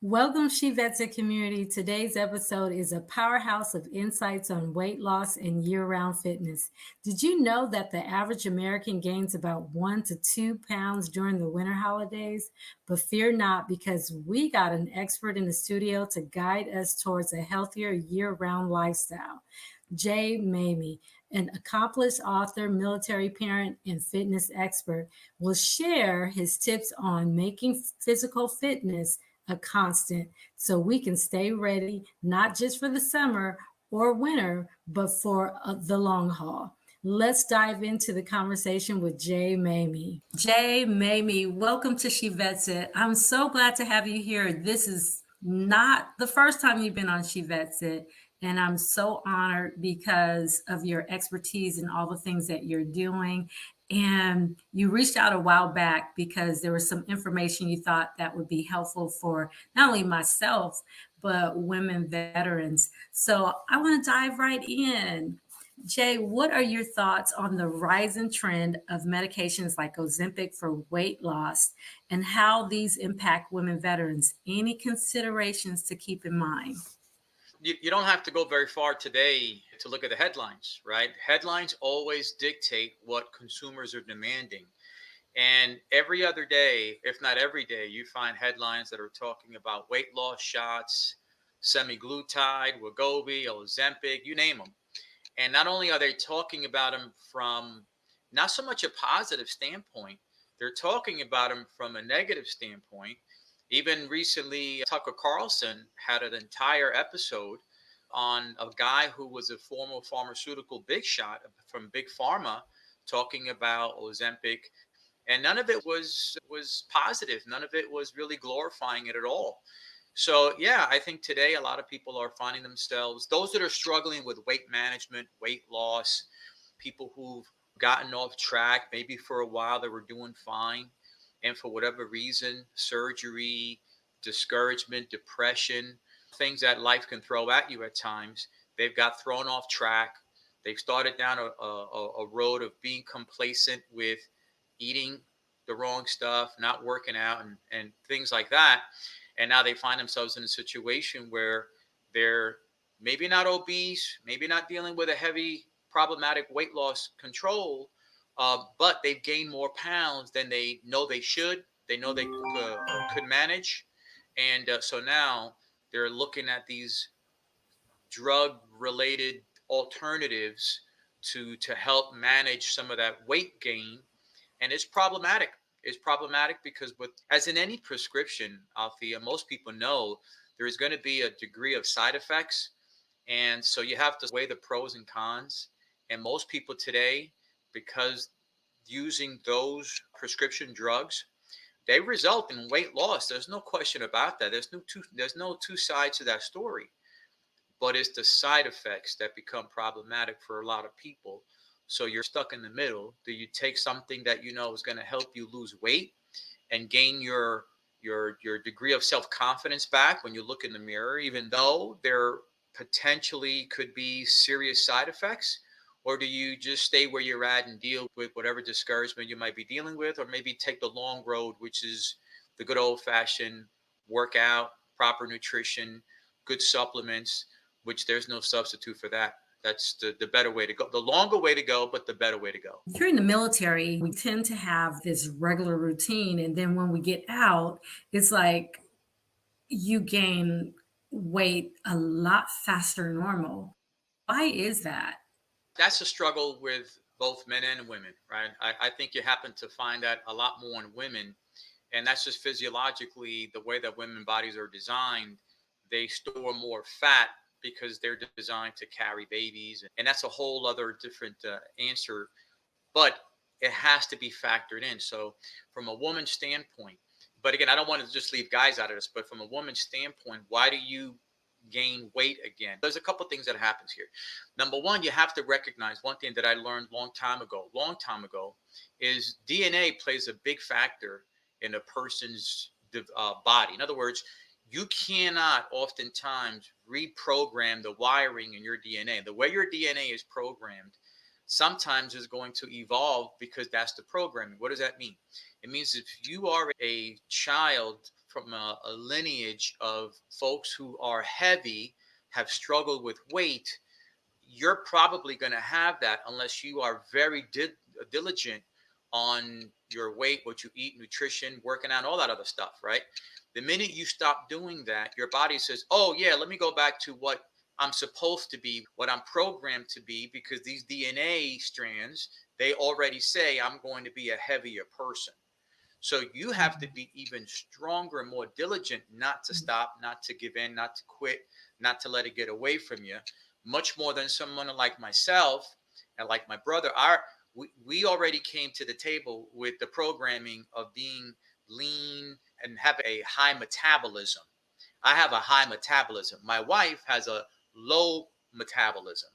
Welcome, Shevets community. Today's episode is a powerhouse of insights on weight loss and year-round fitness. Did you know that the average American gains about 1 to 2 pounds during the winter holidays? But fear not, because we got an expert in the studio to guide us towards a healthier year-round lifestyle. Jay Maymi, an accomplished author, military parent, and fitness expert, will share his tips on making physical fitness a constant so we can stay ready, not just for the summer or winter, but for the long haul. Let's dive into the conversation with Jay Maymi. Jay Maymi, welcome to She Vets It. I'm so glad to have you here. This is not the first time you've been on She Vets It, and I'm so honored because of your expertise and all the things that you're doing. And you reached out a while back because there was some information you thought that would be helpful for not only myself, but women veterans. So I want to dive right in. Jay, what are your thoughts on the rising trend of medications like Ozempic for weight loss and how these impact women veterans? Any considerations to keep in mind? You don't have to go very far today to look at the headlines, right? Headlines always dictate what consumers are demanding. And every other day, if not every day, you find headlines that are talking about weight loss shots, semaglutide, Wegovy, Ozempic, you name them. And not only are they talking about them from not so much a positive standpoint, they're talking about them from a negative standpoint. Even recently, Tucker Carlson had an entire episode on a guy who was a former pharmaceutical big shot from Big Pharma talking about Ozempic, and none of it was positive. None of it was really glorifying it at all. So yeah, I think today a lot of people are finding themselves, those that are struggling with weight management, weight loss, people who've gotten off track, maybe for a while they were doing fine, and for whatever reason, surgery, discouragement, depression, things that life can throw at you at times, they've got thrown off track. They've started down a road of being complacent with eating the wrong stuff, not working out, and things like that. And now they find themselves in a situation where they're maybe not obese, maybe not dealing with a heavy problematic weight loss control, but they've gained more pounds than they know they should. They know they could manage. And so now they're looking at these drug related alternatives to help manage some of that weight gain, and it's problematic. It's problematic because, with as in any prescription, Althea, most people know there is going to be a degree of side effects, and so you have to weigh the pros and cons. And most people today, because using those prescription drugs, they result in weight loss. There's no question about that. There's no two sides to that story, but it's the side effects that become problematic for a lot of people. So you're stuck in the middle. Do you take something that you know is going to help you lose weight and gain your degree of self-confidence back when you look in the mirror, even though there potentially could be serious side effects? Or do you just stay where you're at and deal with whatever discouragement you might be dealing with, or maybe take the long road, which is the good old-fashioned workout, proper nutrition, good supplements, which there's no substitute for that. That's the better way to go, the longer way to go, but the better way to go. If you're in the military, we tend to have this regular routine. And then when we get out, it's like you gain weight a lot faster than normal. Why is that? That's a struggle with both men and women, right? I think you happen to find that a lot more in women. And that's just physiologically the way that women bodies are designed. They store more fat because they're designed to carry babies. And that's a whole other different answer. But it has to be factored in. So from a woman's standpoint, but again, I don't want to just leave guys out of this, but from a woman's standpoint, why do you gain weight again? There's a couple things that happens here. Number one, you have to recognize one thing that I learned long time ago, is DNA plays a big factor in a person's body. In other words, you cannot oftentimes reprogram the wiring in your DNA. The way your DNA is programmed sometimes is going to evolve because that's the programming. What does that mean? It means if you are a child from a lineage of folks who are heavy, have struggled with weight, you're probably going to have that unless you are very diligent on your weight, what you eat, nutrition, working out, all that other stuff, right? The minute you stop doing that, your body says, oh, yeah, let me go back to what I'm supposed to be, what I'm programmed to be, because these DNA strands, they already say I'm going to be a heavier person. So you have to be even stronger and more diligent not to stop, not to give in, not to quit, not to let it get away from you, much more than someone like myself and like my brother. We already came to the table with the programming of being lean and have a high metabolism. I have a high metabolism. My wife has a low metabolism,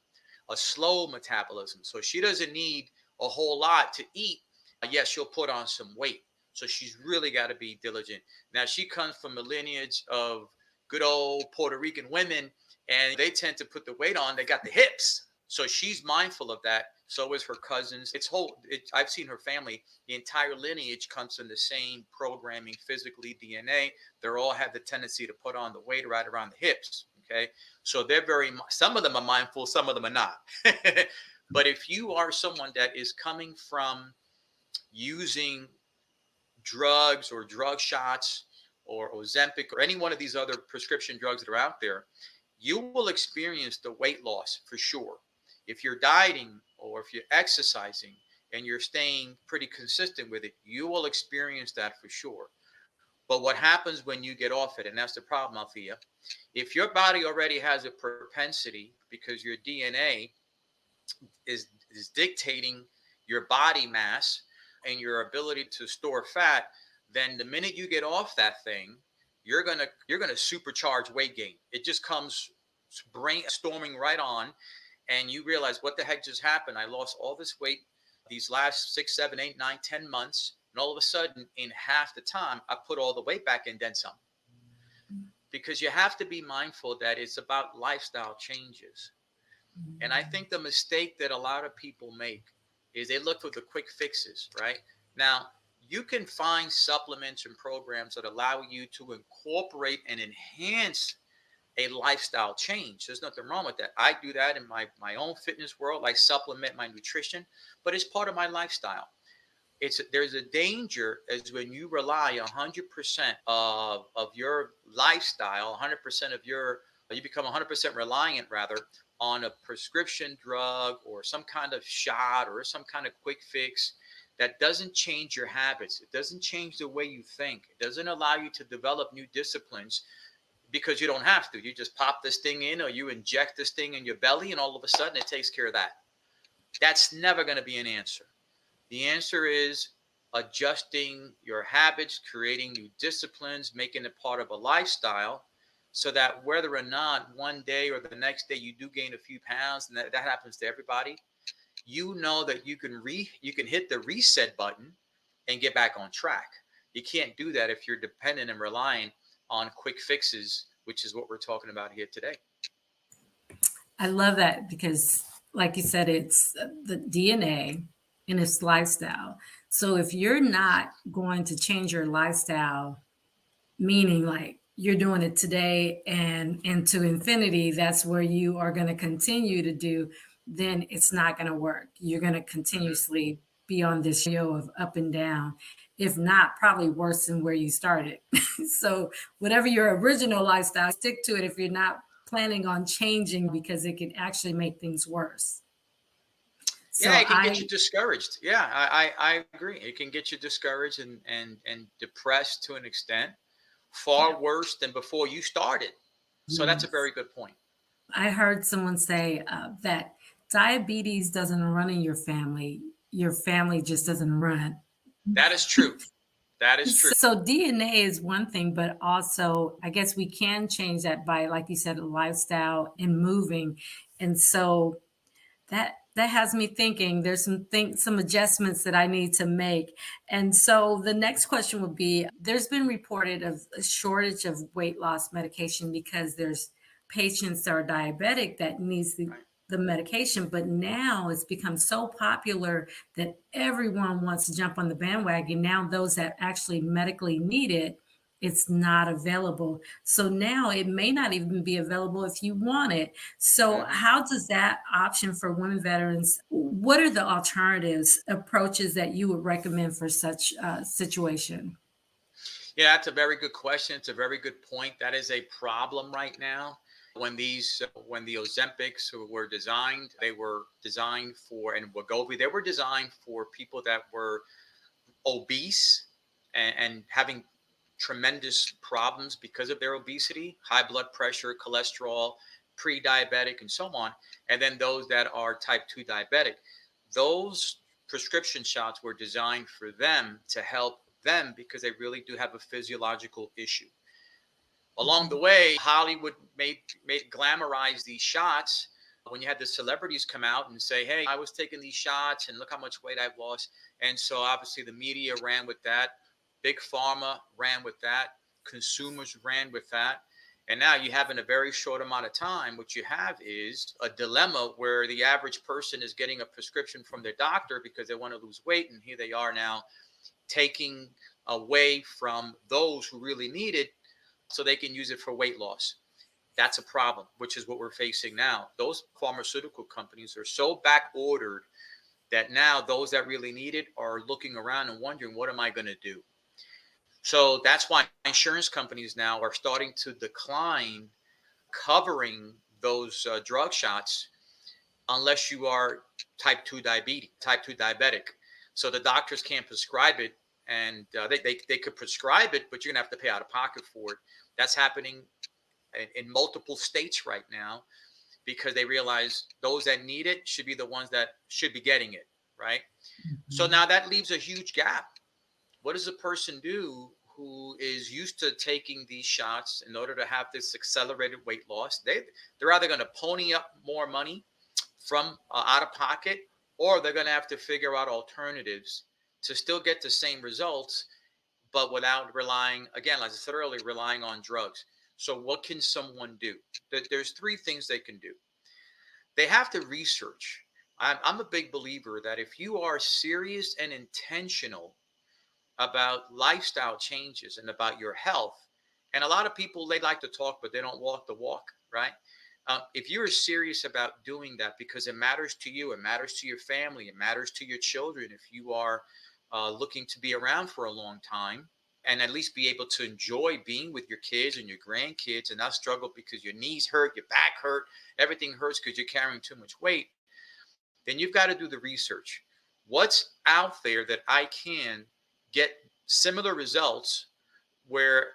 a slow metabolism. So she doesn't need a whole lot to eat. Yes, she'll put on some weight. So she's really got to be diligent. Now, she comes from a lineage of good old Puerto Rican women, and they tend to put the weight on. They got the hips. So she's mindful of that. So is her cousins. I've seen her family. The entire lineage comes from the same programming, physically, DNA. They all have the tendency to put on the weight right around the hips. Okay. So some of them are mindful, some of them are not. But if you are someone that is coming from using drugs or drug shots or Ozempic or any one of these other prescription drugs that are out there, you will experience the weight loss for sure. If you're dieting or if you're exercising and you're staying pretty consistent with it, you will experience that for sure. But what happens when you get off it, and that's the problem, Althea, if your body already has a propensity because your DNA is dictating your body mass and your ability to store fat, then the minute you get off that thing, you're gonna supercharge weight gain. It just comes brainstorming right on, and you realize, what the heck just happened? I lost all this weight these last 6, 7, 8, 9, 10 months, and all of a sudden, in half the time, I put all the weight back and then some. Because you have to be mindful that it's about lifestyle changes. And I think the mistake that a lot of people make is they look for the quick fixes, right? Now, you can find supplements and programs that allow you to incorporate and enhance a lifestyle change. There's nothing wrong with that. I do that in my own fitness world. I supplement my nutrition, but it's part of my lifestyle. There's a danger as when you rely 100% of your lifestyle, 100% of you become 100% reliant rather on a prescription drug or some kind of shot or some kind of quick fix that doesn't change your habits. It doesn't change the way you think. It doesn't allow you to develop new disciplines because you don't have to. You just pop this thing in or you inject this thing in your belly and all of a sudden it takes care of that. That's never going to be an answer. The answer is adjusting your habits, creating new disciplines, making it part of a lifestyle so that whether or not one day or the next day you do gain a few pounds, and that happens to everybody, you know that you can hit the reset button and get back on track. You can't do that if you're dependent and relying on quick fixes, which is what we're talking about here today. I love that because, like you said, it's the DNA and it's lifestyle. So if you're not going to change your lifestyle, meaning like you're doing it today and into infinity, that's where you are going to continue to do, then it's not going to work. You're going to continuously be on this yo of up and down, if not probably worse than where you started. So whatever your original lifestyle, stick to it if you're not planning on changing, because it can actually make things worse. So yeah, it can get you discouraged. Yeah, I agree. It can get you discouraged and depressed to an extent, far worse than before you started. So that's a very good point. I heard someone say that diabetes doesn't run in your family just doesn't run. That is true. That is true. So DNA is one thing, but also I guess we can change that by, like you said, lifestyle and moving. And so that has me thinking there's some adjustments that I need to make. And so the next question would be, there's been reported of a shortage of weight loss medication because there's patients that are diabetic that needs the medication, but now it's become so popular that everyone wants to jump on the bandwagon. Now those that actually medically need it it's not available. So now it may not even be available if you want it. So Mhm. how does that option for women veterans, what are the alternatives, approaches that you would recommend for such a situation? Yeah, that's a very good question. It's a very good point. That is a problem right now. When the Ozempics were designed, they were designed for, and Wegovy, they were designed for people that were obese and having tremendous problems because of their obesity, high blood pressure, cholesterol, pre-diabetic, and so on. And then those that are type 2 diabetic. Those prescription shots were designed for them to help them because they really do have a physiological issue. Along the Mhm. way, Hollywood made glamorize these shots. When you had the celebrities come out and say, "Hey, I was taking these shots, and look how much weight I've lost," and so obviously the media ran with that, big pharma ran with that, consumers ran with that, and now you have in a very short amount of time, what you have is a dilemma where the average person is getting a prescription from their doctor because they want to lose weight, and here they are now taking away from those who really need it so they can use it for weight loss. That's a problem, which is what we're facing now. Those pharmaceutical companies are so back ordered that now those that really need it are looking around and wondering, what am I going to do? So that's why insurance companies now are starting to decline covering those drug shots unless you are type 2 diabetic. So the doctors can't prescribe it, and they could prescribe it, but you're going to have to pay out of pocket for it. That's happening in multiple states right now because they realize those that need it should be the ones that should be getting it, right? So Mhm. now that leaves a huge gap. What does a person do who is used to taking these shots in order to have this accelerated weight loss? They're either going to pony up more money from out of pocket, or they're going to have to figure out alternatives to still get the same results but without relying, again, as I said earlier, relying on drugs. So what can someone do? There's three things they can do. They have to research. I'm a big believer that if you are serious and intentional about lifestyle changes and about your health, and a lot of people, they like to talk, but they don't walk the walk, right? If you're serious about doing that because it matters to you, it matters to your family, it matters to your children, if you are looking to be around for a long time and at least be able to enjoy being with your kids and your grandkids and not struggle because your knees hurt, your back hurt, everything hurts because you're carrying too much weight, then you've got to do the research. What's out there that I can get similar results where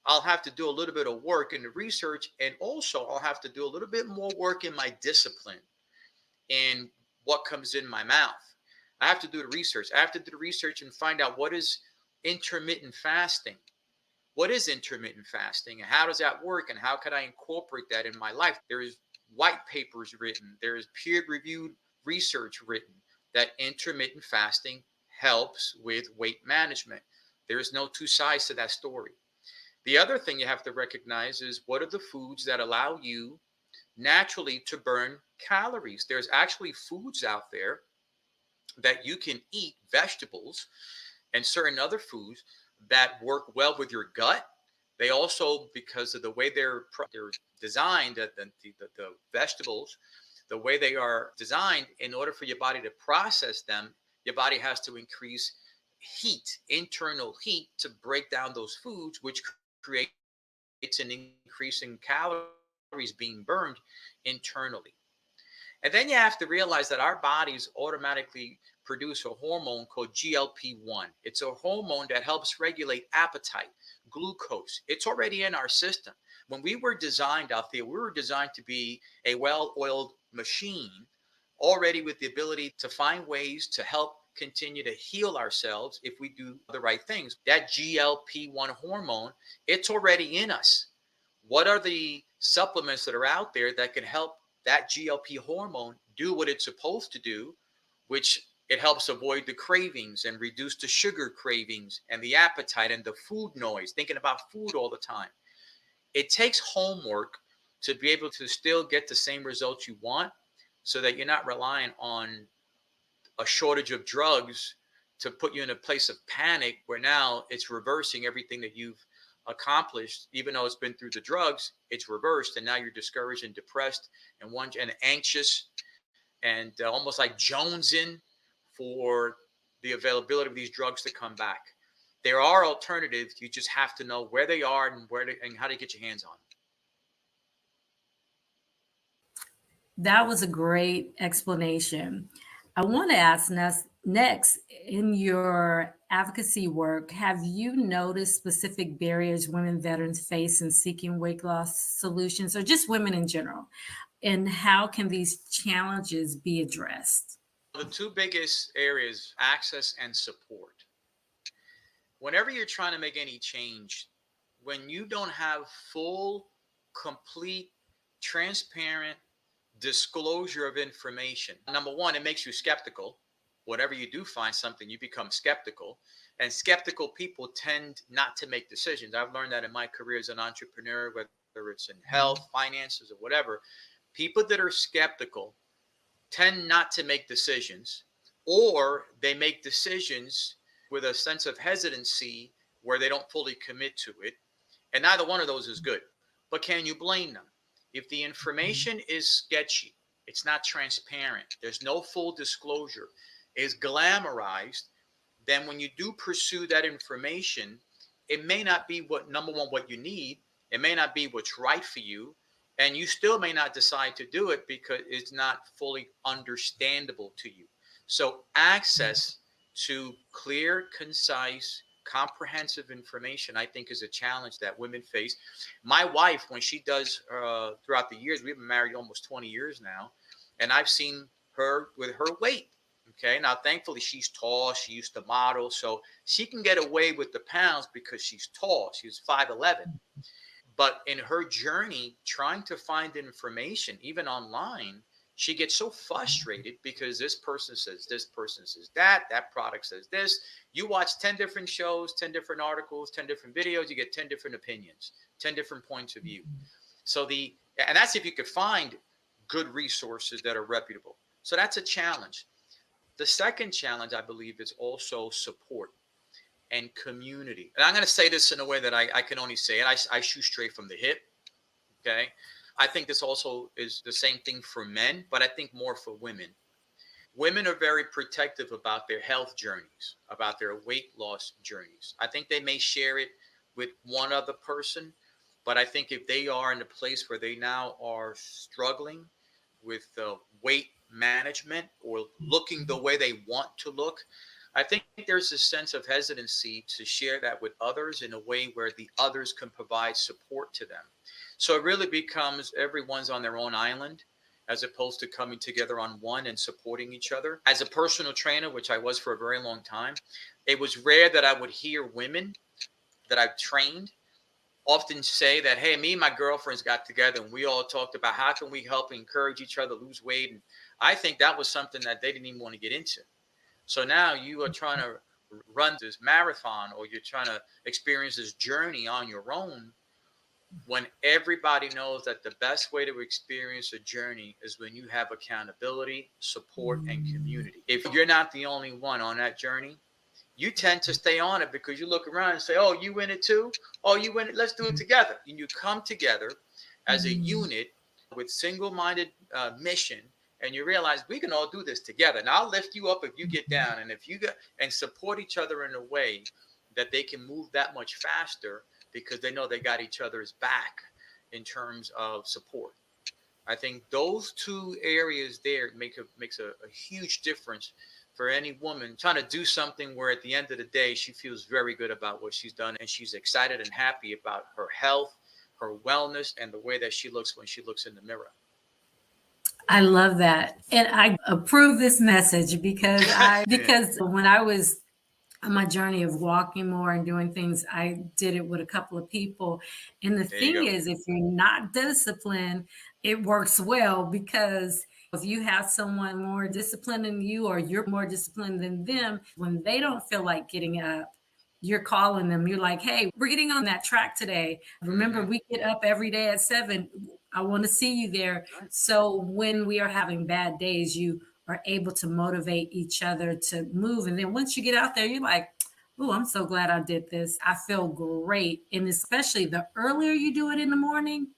I'll have to do a little bit of work in the research, and also I'll have to do a little bit more work in my discipline in what comes in my mouth. I have to do the research. I have to do the research and find out what is intermittent fasting. What is intermittent fasting and how does that work and how can I incorporate that in my life? There is white papers written, there is peer-reviewed research written that intermittent fasting helps with weight management. There is no two sides to that story. The other thing you have to recognize is what are the foods that allow you naturally to burn calories. There's actually foods out there that you can eat, vegetables and certain other foods that work well with your gut. They also, because of the way they're designed, the vegetables, the way they are designed, in order for your body to process them, your body has to increase heat, internal heat, to break down those foods, which creates an increase in calories being burned internally. And then you have to realize that our bodies automatically produce a hormone called GLP-1. It's a hormone that helps regulate appetite, glucose. It's already in our system. When we were designed out there, we were designed to be a well-oiled machine, already with the ability to find ways to help continue to heal ourselves if we do the right things. That GLP-1 hormone, it's already in us. What are the supplements that are out there that can help that GLP hormone do what it's supposed to do, which it helps avoid the cravings and reduce the sugar cravings and the appetite and the food noise, thinking about food all the time. It takes homework to be able to still get the same results you want so that you're not relying on a shortage of drugs to put you in a place of panic where now it's reversing everything that you've accomplished, even though it's been through the drugs, it's reversed, and now you're discouraged and depressed and anxious and almost like jonesing for the availability of these drugs to come back. There are alternatives. You just have to know where they are and and how to get your hands on them. That was a great explanation. I want to ask next, in your advocacy work, have you noticed specific barriers women veterans face in seeking weight loss solutions or just women in general? And how can these challenges be addressed? The two biggest areas, access and support. Whenever you're trying to make any change, when you don't have full, complete, transparent disclosure of information, number one, it makes you skeptical. Whenever you do find something, you become skeptical. And skeptical people tend not to make decisions. I've learned that in my career as an entrepreneur, whether it's in health, finances, or whatever. People that are skeptical tend not to make decisions, or they make decisions with a sense of hesitancy where they don't fully commit to it. And neither one of those is good. But can you blame them? If the information is sketchy, it's not transparent, there's no full disclosure, is glamorized, then when you do pursue that information, it may not be what, number one, what you need. It may not be what's right for you. And you still may not decide to do it because it's not fully understandable to you. So access to clear, concise, comprehensive information, I think, is a challenge that women face. My wife, when she does throughout the years, we've been married almost 20 years now, and I've seen her with her weight. Okay, now thankfully she's tall. She used to model, so she can get away with the pounds because she's tall. She's 5'11". But in her journey, trying to find information, even online, she gets so frustrated because this person says this, person says that, that product says this. You watch 10 different shows, 10 different articles, 10 different videos, you get 10 different opinions, 10 different points of view. So and that's if you could find good resources that are reputable. So that's a challenge. The second challenge, I believe, is also support and community. And I'm going to say this in a way that I can only say it. I shoot straight from the hip. Okay. I think this also is the same thing for men, but I think more for women. Women are very protective about their health journeys, about their weight loss journeys. I think they may share it with one other person, but I think if they are in a place where they now are struggling with weight management or looking the way they want to look, I think there's a sense of hesitancy to share that with others in a way where the others can provide support to them. So it really becomes everyone's on their own island as opposed to coming together on one and supporting each other. As a personal trainer, which I was for a very long time, it was rare that I would hear women that I've trained often say that, hey, me and my girlfriends got together and we all talked about how can we help encourage each other lose weight. And I think that was something that they didn't even want to get into. So now you are trying to run this marathon or you're trying to experience this journey on your own when everybody knows that the best way to experience a journey is when you have accountability, support, and community. If you're not the only one on that journey, you tend to stay on it because you look around and say, oh, you in it too? Oh, you in it? Let's do it together. And you come together as a unit with single-minded mission, and you realize we can all do this together. And I'll lift you up if you get down. And if you get and support each other in a way that they can move that much faster because they know they got each other's back in terms of support. I think those two areas there makes a huge difference for any woman trying to do something where at the end of the day, she feels very good about what she's done and she's excited and happy about her health, her wellness, and the way that she looks when she looks in the mirror. I love that. And I approve this message because when I was on my journey of walking more and doing things, I did it with a couple of people. And the thing is, if you're not disciplined, it works well because if you have someone more disciplined than you or you're more disciplined than them, when they don't feel like getting up, you're calling them. You're like, hey, we're getting on that track today. Remember, we get up every day at 7. I want to see you there. So when we are having bad days, you are able to motivate each other to move. And then once you get out there, you're like, Oh, I'm so glad I did this. I feel great. And especially the earlier you do it in the morning,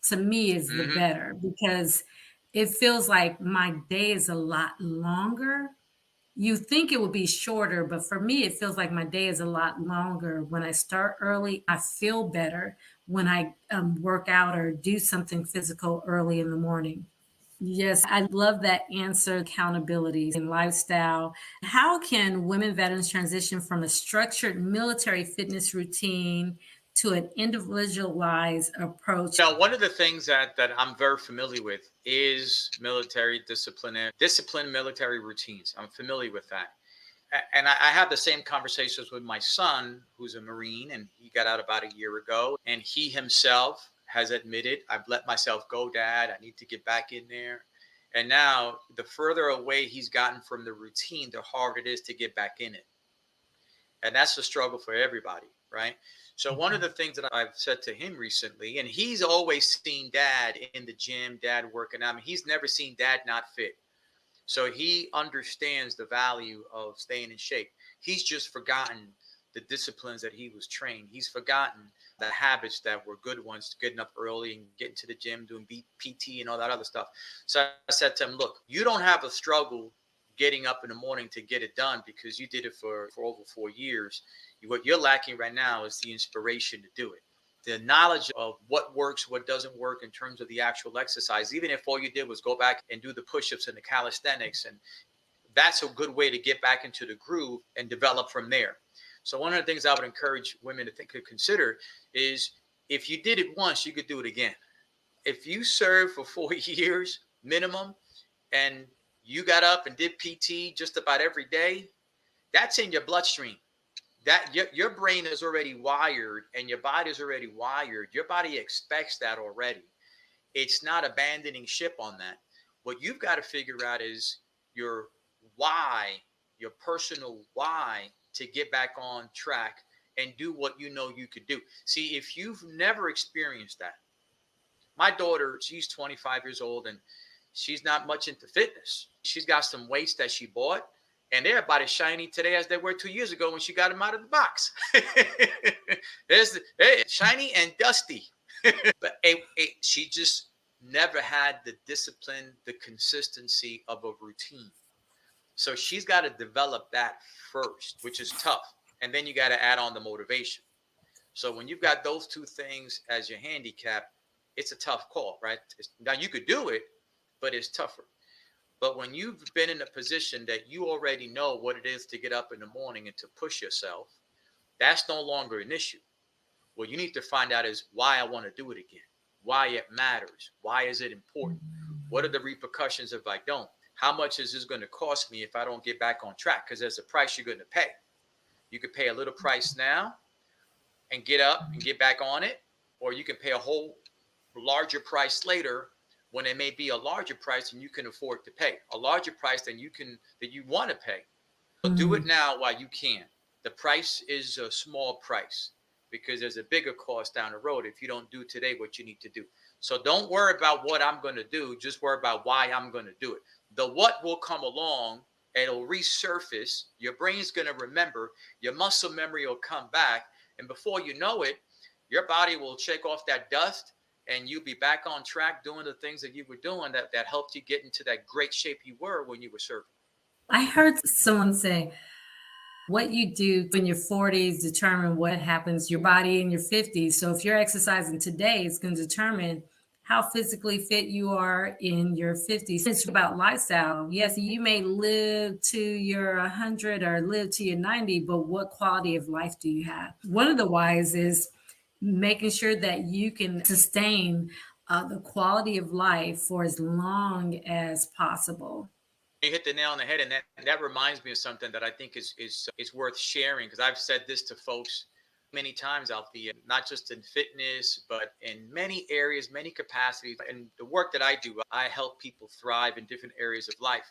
to me is the Hmm. better because it feels like my day is a lot longer. You think it would be shorter, but for me, it feels like my day is a lot longer. When I start early, I feel better when I work out or do something physical early in the morning. Yes, I love that answer. Accountability and lifestyle. How can women veterans transition from a structured military fitness routine to an individualized approach? Now, one of the things that I'm very familiar with is military discipline military routines. I'm familiar with that. And I have the same conversations with my son, who's a Marine, and he got out about a year ago. And he himself has admitted, I've let myself go, Dad. I need to get back in there. And now, the further away he's gotten from the routine, the harder it is to get back in it. And that's the struggle for everybody, right? So one of the things that I've said to him recently, and he's always seen Dad in the gym, Dad working out. I mean, he's never seen Dad not fit. So he understands the value of staying in shape. He's just forgotten the disciplines that he was trained. He's forgotten the habits that were good ones, getting up early and getting to the gym, doing PT and all that other stuff. So I said to him, look, you don't have a struggle getting up in the morning to get it done because you did it for over 4 years. What you're lacking right now is the inspiration to do it, the knowledge of what works, what doesn't work in terms of the actual exercise, even if all you did was go back and do the push-ups and the calisthenics. And that's a good way to get back into the groove and develop from there. So one of the things I would encourage women to consider is if you did it once, you could do it again. If you served for 4 years minimum and you got up and did PT just about every day, that's in your bloodstream. That your brain is already wired and your body is already wired. Your body expects that already. It's not abandoning ship on that. What you've got to figure out is your why, your personal why to get back on track and do what you know you could do. See, if you've never experienced that, my daughter, she's 25 years old and she's not much into fitness. She's got some weights that she bought and they're about as shiny today as they were 2 years ago when she got them out of the box. Shiny and dusty. But she just never had the discipline, the consistency of a routine. So she's got to develop that first, which is tough. And then you got to add on the motivation. So when you've got those two things as your handicap, it's a tough call, right? Now you could do it, but it's tougher. But when you've been in a position that you already know what it is to get up in the morning and to push yourself, that's no longer an issue. What you need to find out is why I want to do it again, why it matters, why is it important, what are the repercussions if I don't, how much is this going to cost me if I don't get back on track, because there's a price you're going to pay. You could pay a little price now and get up and get back on it, or you can pay a whole larger price later when it may be a larger price than you can afford to pay, a larger price than you want to pay. So do it now while you can. The price is a small price because there's a bigger cost down the road if you don't do today what you need to do. So don't worry about what I'm going to do. Just worry about why I'm going to do it. The what will come along and it'll resurface. Your brain's going to remember. Your muscle memory will come back. And before you know it, your body will shake off that dust and you'll be back on track doing the things that you were doing that helped you get into that great shape you were when you were serving. I heard someone say, what you do in your 40s determine what happens your body in your 50s. So if you're exercising today, it's going to determine how physically fit you are in your 50s. It's about lifestyle. Yes, you may live to your 100 or live to your 90, but what quality of life do you have? One of the whys is making sure that you can sustain the quality of life for as long as possible. You hit the nail on the head, and that reminds me of something that I think is worth sharing because I've said this to folks many times out there, not just in fitness, but in many areas, many capacities. And the work that I do, I help people thrive in different areas of life.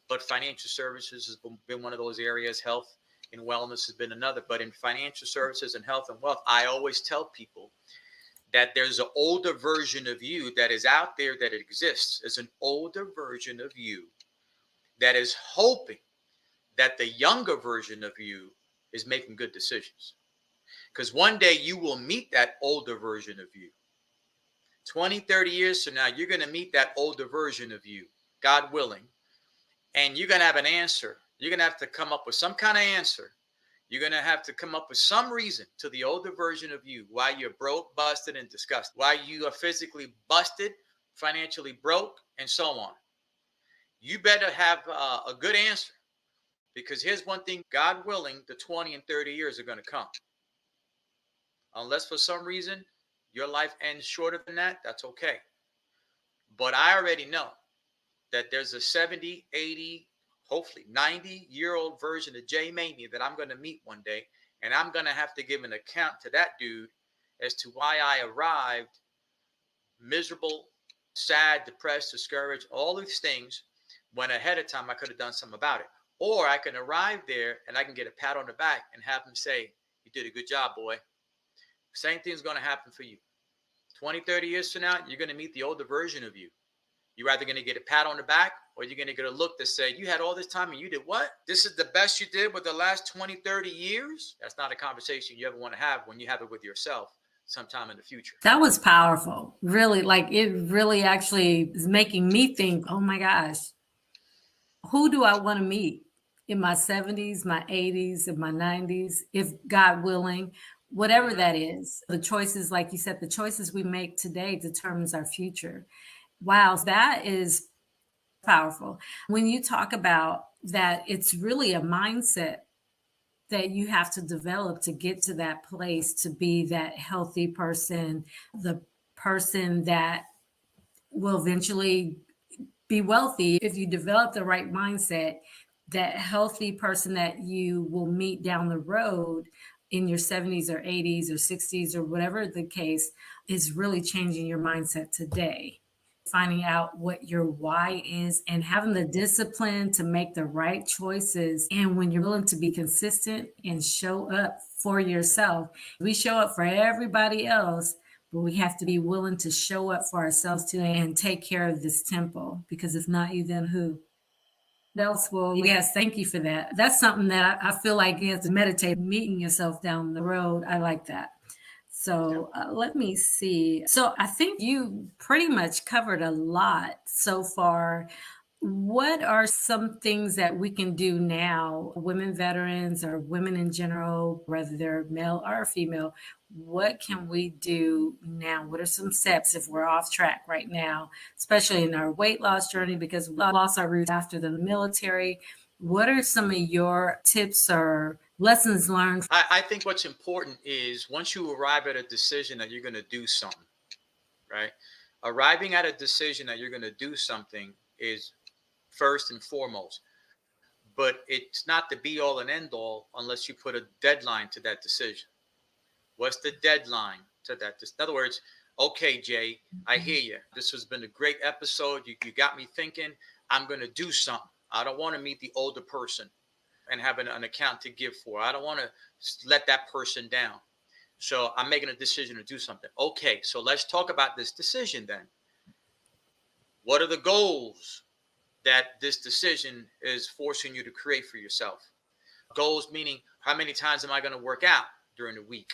But financial services has been one of those areas. Health and wellness has been another. But in financial services and health and wealth, I always tell people that there's an older version of you that is out there that exists. There's an older version of you that is hoping that the younger version of you is making good decisions. Because one day you will meet that older version of you. 20, 30 years from now, you're going to meet that older version of you, God willing, and you're going to have an answer. You're going to have to come up with some kind of answer. You're going to have to come up with some reason to the older version of you why you're broke, busted, and disgusted, why you are physically busted, financially broke, and so on. You better have a good answer, because here's one thing, God willing, the 20 and 30 years are going to come. Unless for some reason your life ends shorter than that, that's okay. But I already know that there's a 70, 80, hopefully 90-year-old version of Jay Maymi that I'm going to meet one day. And I'm going to have to give an account to that dude as to why I arrived miserable, sad, depressed, discouraged, all these things, when ahead of time I could have done something about it. Or I can arrive there and I can get a pat on the back and have him say, you did a good job, boy. Same thing's going to happen for you. 20, 30 years from now, you're going to meet the older version of you. You're either going to get a pat on the back, or you're going to get a look that say, you had all this time and you did what? This is the best you did with the last 20, 30 years? That's not a conversation you ever want to have when you have it with yourself sometime in the future. That was powerful. Really, like it really actually is making me think, oh my gosh, who do I want to meet in my 70s, my 80s, in my 90s, if God willing, whatever that is. The choices, like you said, the choices we make today determines our future. Wow, that is powerful. When you talk about that, it's really a mindset that you have to develop to get to that place, to be that healthy person, the person that will eventually be wealthy. If you develop the right mindset, that healthy person that you will meet down the road in your 70s or 80s or 60s or whatever the case is really changing your mindset today. Finding out what your why is and having the discipline to make the right choices. And when you're willing to be consistent and show up for yourself, we show up for everybody else, but we have to be willing to show up for ourselves too and take care of this temple, because if not you, then who else will? Yes, thank you for that. That's something that I feel like you have to meditate, meeting yourself down the road. I like that. So let me see. So I think you pretty much covered a lot so far. What are some things that we can do now, women veterans or women in general, whether they're male or female? What can we do now? What are some steps if we're off track right now, especially in our weight loss journey, because we lost our roots after the military? What are some of your tips or lessons learned? I think what's important is once you arrive at a decision that you're going to do something, right? Arriving at a decision that you're going to do something is first and foremost, but it's not the be all and end all unless you put a deadline to that decision. What's the deadline to that? In other words, okay, Jay, I hear you. This has been a great episode. You got me thinking. I'm going to do something. I don't want to meet the older person and have an account to give for. I don't want to let that person down. So I'm making a decision to do something. Okay, so let's talk about this decision then. What are the goals that this decision is forcing you to create for yourself? Goals meaning, how many times am I going to work out during the week?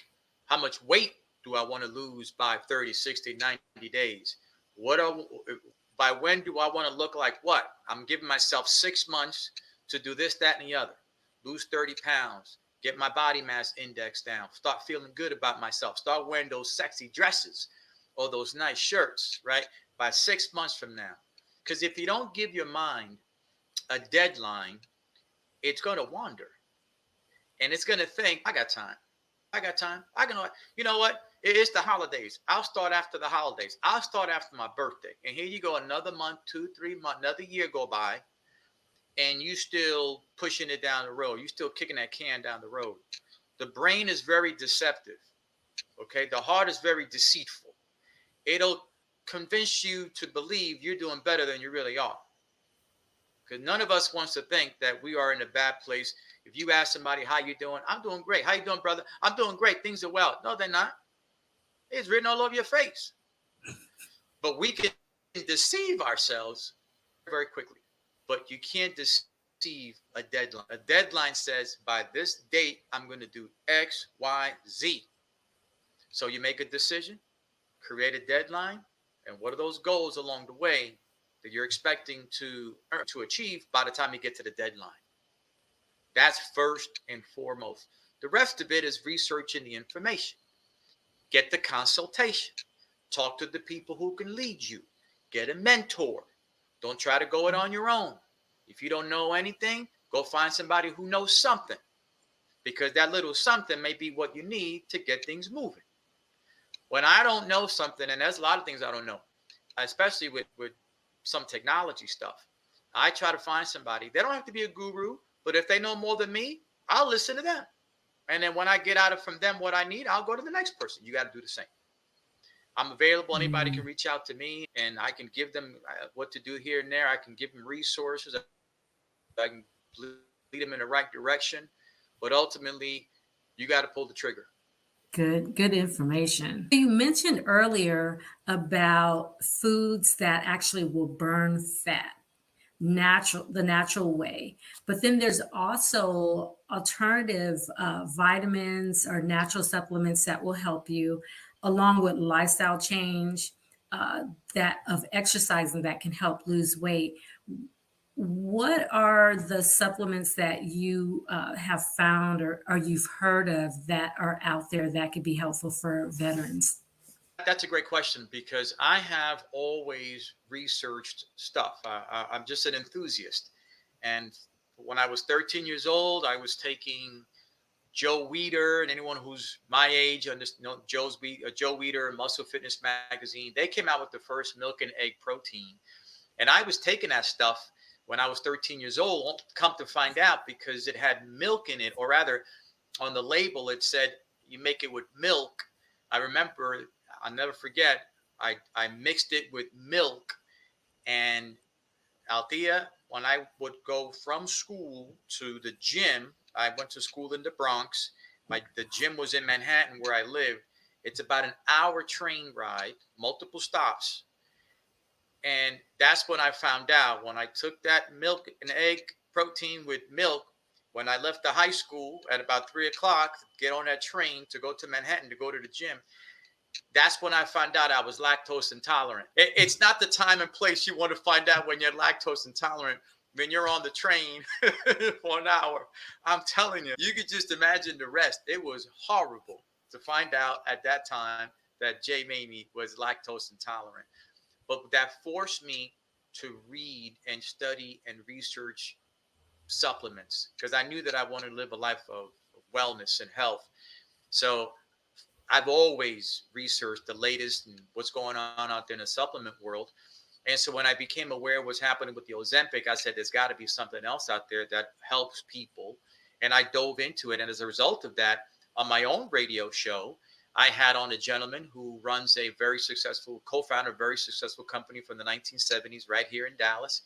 How much weight do I want to lose by 30, 60, 90 days? By when do I want to look like what? I'm giving myself 6 months to do this, that, and the other. Lose 30 pounds, get my body mass index down, start feeling good about myself, start wearing those sexy dresses or those nice shirts, right? By 6 months from now. Because if you don't give your mind a deadline, it's going to wander. And it's going to think, I got time. You know what? It's the holidays. I'll start after the holidays. I'll start after my birthday. And here you go, another month, 2, 3 months, another year go by. And you still pushing it down the road. You still kicking that can down the road. The brain is very deceptive. Okay. The heart is very deceitful. It'll convince you to believe you're doing better than you really are. Because none of us wants to think that we are in a bad place. If you ask somebody, how you doing? I'm doing great. How you doing, brother? I'm doing great. Things are well. No, they're not. It's written all over your face. But we can deceive ourselves very quickly. But you can't deceive receive a deadline. A deadline says by this date, I'm going to do X, Y, Z. So you make a decision, create a deadline, and what are those goals along the way that you're expecting to achieve by the time you get to the deadline? That's first and foremost. The rest of it is researching the information. Get the consultation. Talk to the people who can lead you. Get a mentor. Don't try to go it on your own. If you don't know anything, go find somebody who knows something, because that little something may be what you need to get things moving. When I don't know something, and there's a lot of things I don't know, especially with some technology stuff, I try to find somebody. They don't have to be a guru, but if they know more than me, I'll listen to them. And then when I get out of from them what I need, I'll go to the next person. You got to do the same. I'm available. Anybody can reach out to me, and I can give them what to do here and there. I can give them resources. I can lead them in the right direction. But ultimately, you got to pull the trigger. Good information. You mentioned earlier about foods that actually will burn fat, the natural way. But then there's also alternative vitamins or natural supplements that will help you, along with lifestyle change, that of exercising that can help lose weight. What are the supplements that you have found or you've heard of that are out there that could be helpful for veterans? That's a great question, because I have always researched stuff. I'm just an enthusiast. And when I was 13 years old, I was taking Joe Weider, and anyone who's my age Joe Weider, Muscle Fitness Magazine. They came out with the first milk and egg protein, and I was taking that stuff when I was 13 years old. Come to find out, because it had milk in it, or rather, on the label it said you make it with milk. I remember, I'll never forget. I mixed it with milk, and Althea, when I would go from school to the gym, I went to school in the Bronx. The gym was in Manhattan where I lived. It's about an hour train ride, multiple stops. And that's when I found out, when I took that milk and egg protein with milk, when I left the high school at about 3 o'clock, get on that train to go to Manhattan to go to the gym. That's when I found out I was lactose intolerant. It's not the time and place you want to find out when you're lactose intolerant, when you're on the train for an hour. I'm telling you, you could just imagine the rest. It was horrible to find out at that time that Jay Maymi was lactose intolerant. But that forced me to read and study and research supplements, because I knew that I wanted to live a life of wellness and health. So I've always researched the latest and what's going on out there in the supplement world. And so when I became aware of what's happening with the Ozempic, I said, there's got to be something else out there that helps people. And I dove into it. And as a result of that, on my own radio show, I had on a gentleman who runs a very successful, co-founder, very successful company from the 1970s right here in Dallas.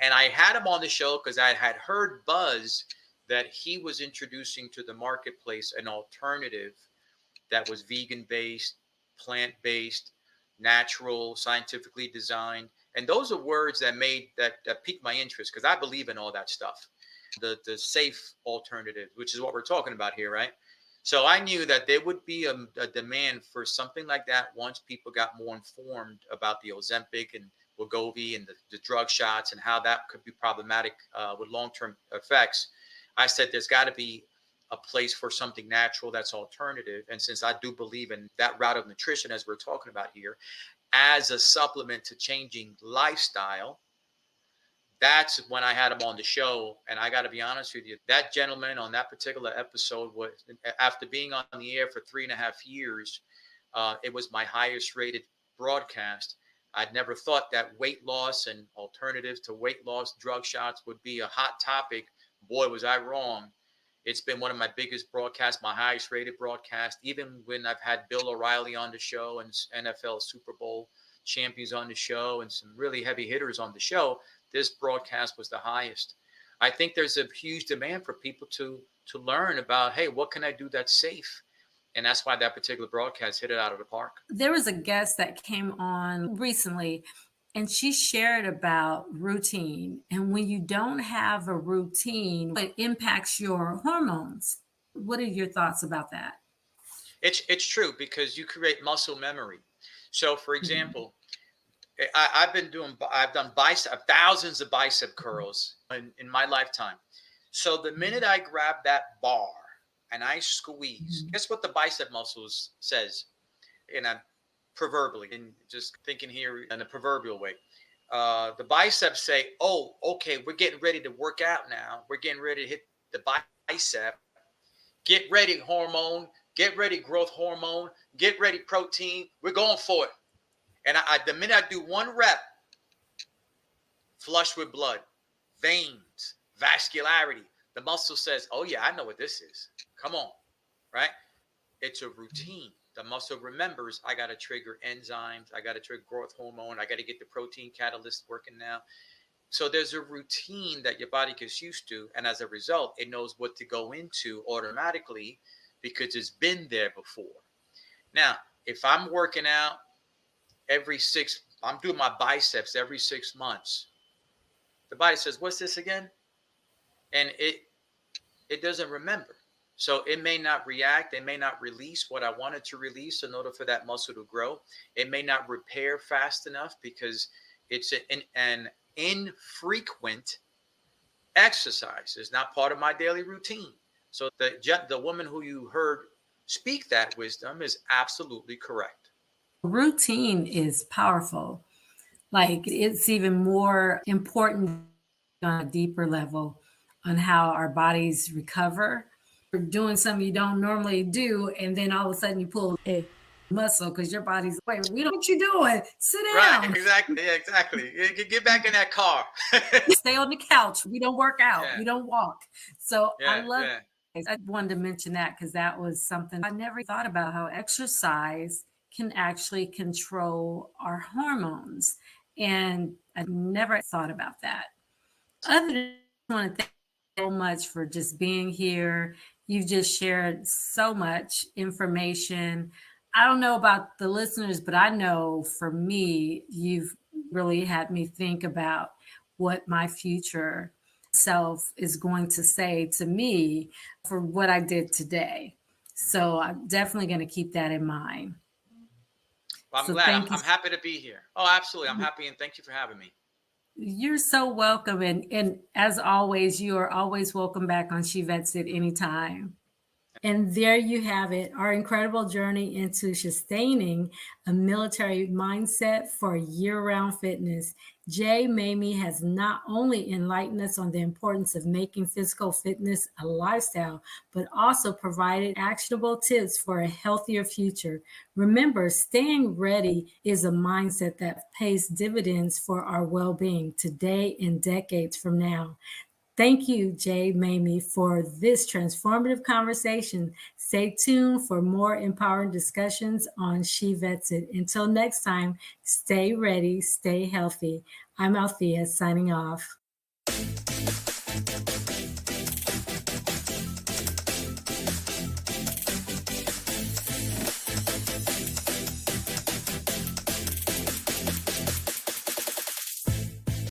And I had him on the show because I had heard buzz that he was introducing to the marketplace an alternative that was vegan-based, plant-based, natural, scientifically designed. And those are words that piqued my interest, because I believe in all that stuff. The safe alternative, which is what we're talking about here, right? So I knew that there would be a demand for something like that once people got more informed about the Ozempic and Wegovy and the drug shots and how that could be problematic with long-term effects. I said there's got to be a place for something natural that's alternative. And since I do believe in that route of nutrition, as we're talking about here, as a supplement to changing lifestyle, that's when I had him on the show. And I got to be honest with you, that gentleman on that particular episode was, after being on the air for 3.5 years, it was my highest rated broadcast. I'd never thought that weight loss and alternatives to weight loss drug shots would be a hot topic. Boy, was I wrong. It's been one of my biggest broadcasts, my highest rated broadcast. Even when I've had Bill O'Reilly on the show and NFL Super Bowl champions on the show and some really heavy hitters on the show, this broadcast was the highest. I think there's a huge demand for people to learn about, hey, what can I do that's safe? And that's why that particular broadcast hit it out of the park. There was a guest that came on recently, And she shared about routine. And when you don't have a routine, it impacts your hormones. What are your thoughts about that? It's true because you create muscle memory. So, for Mhm. example, I've done bicep thousands of bicep curls in my lifetime. So the minute I grab that bar and I squeeze, Mhm. guess what the bicep muscles says? And I'm proverbially, and just thinking here in a proverbial way. The biceps say, "Oh, okay, we're getting ready to work out now. We're getting ready to hit the bicep. Get ready, hormone. Get ready, growth hormone. Get ready, protein. We're going for it." And the minute I do one rep, flush with blood, veins, vascularity, the muscle says, "Oh yeah, I know what this is. Come on," right? It's a routine. The muscle remembers I got to trigger enzymes, I got to trigger growth hormone, I got to get the protein catalyst working now. So there's a routine that your body gets used to, and as a result, it knows what to go into automatically because it's been there before. Now, if I'm working out I'm doing my biceps every 6 months. The body says, "What's this again?" And it doesn't remember. So it may not react. It may not release what I wanted to release in order for that muscle to grow. It may not repair fast enough because it's an infrequent exercise. It's not part of my daily routine. So the woman who you heard speak that wisdom is absolutely correct. Routine is powerful. Like it's even more important on a deeper level on how our bodies recover. You're doing something you don't normally do, and then all of a sudden you pull a muscle because your body's wait, we don't what you doing. Sit Right, down. exactly. Yeah, exactly. Get back in that car. Stay on the couch. We don't work out. Yeah, We don't walk. So I yeah, love yeah. I wanted to mention that because that was something I never thought about how exercise can actually control our hormones. And I never thought about that. Other than I want to thank you so much for just being here. You've just shared so much information. I don't know about the listeners, but I know for me, you've really had me think about what my future self is going to say to me for what I did today. So I'm definitely going to keep that in mind. Well, I'm So glad. thank you. I'm happy to be here. Oh, absolutely. I'm happy and thank you for having me. You're so welcome. And as always, you are always welcome back on She Vets It anytime. And there you have it, our incredible journey into sustaining a military mindset for year-round fitness. Jay Maymi has not only enlightened us on the importance of making physical fitness a lifestyle, but also provided actionable tips for a healthier future. Remember, staying ready is a mindset that pays dividends for our well-being today and decades from now. Thank you, Jay Maymi, for this transformative conversation. Stay tuned for more empowering discussions on She Vets It. Until next time, stay ready, stay healthy. I'm Althea signing off.